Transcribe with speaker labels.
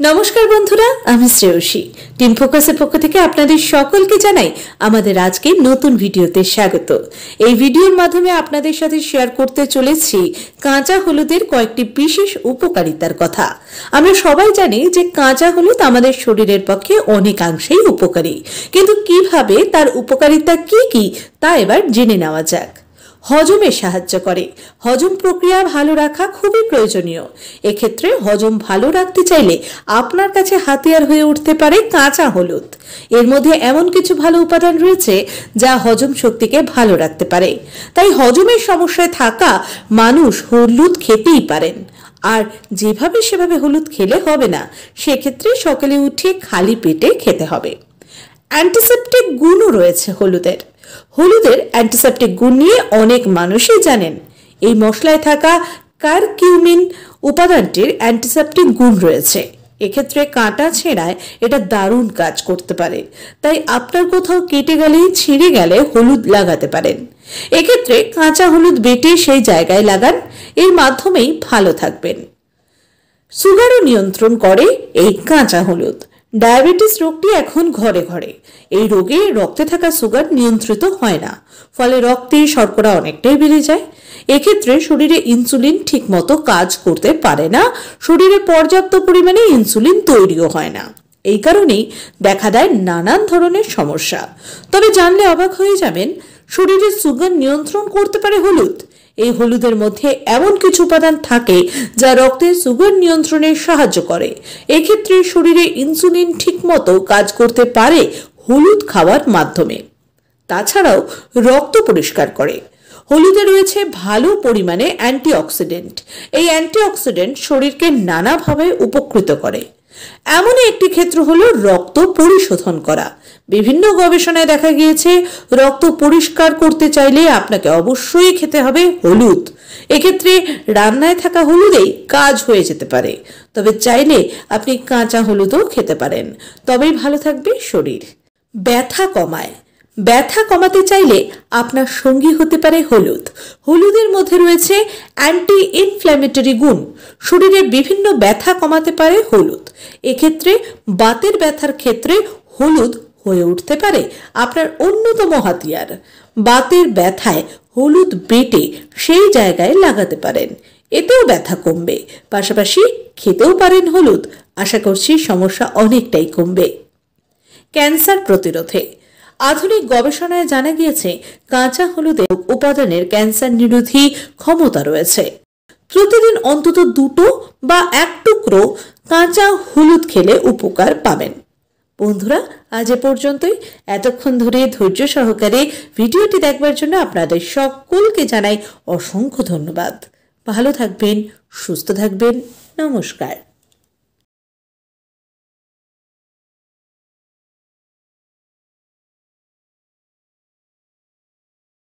Speaker 1: नमस्कार बंधुरा आमी श्रेयसी टीम फोकासेर पक्ष थेके आपनादेर सकलके जानाई आमादेर आजके नतून भिडियोते स्वागत। এই ভিডিওর মাধ্যমে আপনাদের সাথে শেয়ার করতে চলেছি কাঁচা হলুদের কয়েকটি বিশেষ উপকারিতার কথা। আমরা সবাই জানি যে কাঁচা হলুদ আমাদের শরীরের পক্ষে অনেকাংশেই উপকারী, কিন্তু কিভাবে তার উপকারিতা কি কি তা এবার জেনে নেওয়া যাক। হজমে সাহায্য করে। হজম প্রক্রিয়া ভালো রাখা খুবই প্রয়োজনীয়। এক্ষেত্রে হজম ভালো রাখতে চাইলে আপনার কাছে হাতিয়ার হয়ে উঠতে পারে কাঁচা হলুদ। এর মধ্যে এমন কিছু ভালো উপাদান রয়েছে যা হজম শক্তিকে ভালো রাখতে পারে। তাই হজমের সমস্যায় থাকা মানুষ হলুদ খেতেই পারেন। আর যেভাবে সেভাবে হলুদ খেলে হবে না, সেক্ষেত্রে সকালে উঠে খালি পেটে খেতে হবে। অ্যান্টিসেপটিক গুণও রয়েছে হলুদের। হলুদের অ্যান্টিসেপটিক গুণ নিয়ে অনেক মানুষই জানেন। এই মশলায় থাকা কারকিউমিন উপাদানটির অ্যান্টিসেপটিক গুণ রয়েছে। এক্ষেত্রে কাঁটা ছেঁড়ায় এটা দারুণ কাজ করতে পারে। তাই আপনার কোথাও কেটে গেলে ছিঁড়ে গেলে হলুদ লাগাতে পারেন। এক্ষেত্রে কাঁচা হলুদ বেটে সেই জায়গায় লাগান, এর মাধ্যমেই ভালো থাকবেন। সুগারও নিয়ন্ত্রণ করে এই কাঁচা হলুদ। ডায়াবেটিস রোগটি এখন ঘরে ঘরে। এই রোগে রক্তে থাকা সুগার নিয়ন্ত্রিত হয় না, ফলে রক্তে শর্করা অনেকটাই বেড়ে যায়। এক্ষেত্রে শরীরে ইনসুলিন ঠিকমতো কাজ করতে পারে না, শরীরে পর্যাপ্ত পরিমাণে ইনসুলিন তৈরিও হয় না। এই কারণেই দেখা দেয় নানান ধরনের সমস্যা। তবে জানলে অবাক হয়ে যাবেন, শরীরে সুগার নিয়ন্ত্রণ করতে পারে হলুদ। এই হলুদের মধ্যে এমন কিছু উপাদান থাকে যা রক্তে সুগার নিয়ন্ত্রণে সাহায্য করে। এক্ষেত্রে শরীরে ইনসুলিন ঠিকমতো কাজ করতে পারে হলুদ খাওয়ার মাধ্যমে। তাছাড়াও রক্ত পরিষ্কার করে। হলুদে রয়েছে ভালো পরিমাণে অ্যান্টিঅক্সিডেন্ট। এই অ্যান্টিঅক্সিডেন্ট শরীরকে নানাভাবে উপকৃত করে। এমনই একটি ক্ষেত্র হলো রক্ত পরিশোধন করা। বিভিন্ন গবেষণায় দেখা গিয়েছে রক্ত পরিষ্কার করতে চাইলে আপনাকে অবশ্যই খেতে হবে হলুদ। এক্ষেত্রে রান্নায় থাকা হলুদেই কাজ হয়ে যেতে পারে। তবে চাইলে আপনি কাঁচা হলুদও খেতে পারেন, তবেই ভালো থাকবে শরীর। ব্যথা কমায়। ব্যথা কমাতে চাইলে আপনার সঙ্গী হতে পারে হলুদ। হলুদের মধ্যে রয়েছে অ্যান্টি ইনফ্ল্যামেটরি গুণ। শরীরের বিভিন্ন ব্যথা কমাতে পারে হলুদ। এক্ষেত্রে বাতের ব্যথার ক্ষেত্রে হলুদ হয়ে উঠতে পারে আপনার অন্যতম হাতিয়ার। বাতের ব্যথায় হলুদ বেটে সেই জায়গায় লাগাতে পারেন, এতেও ব্যথা কমবে। পাশাপাশি খেতেও পারেন হলুদ। আশা করছি সমস্যা অনেকটাই কমবে। ক্যান্সার প্রতিরোধে। আধুনিক গবেষণায় জানা গিয়েছে কাঁচা হলুদের উপাদানের ক্যান্সার নিরোধী ক্ষমতা রয়েছে। প্রতিদিন অন্তত 2 বা 1 টুকরো কাঁচা হলুদ খেলে উপকার পাবেন। বন্ধুরা, আজ এ পর্যন্তই। এতক্ষণ ধরে ধৈর্য সহকারে ভিডিওটি দেখবার জন্য আপনাদের সকলকে জানাই অসংখ্য ধন্যবাদ। ভালো থাকবেন, সুস্থ থাকবেন। নমস্কার।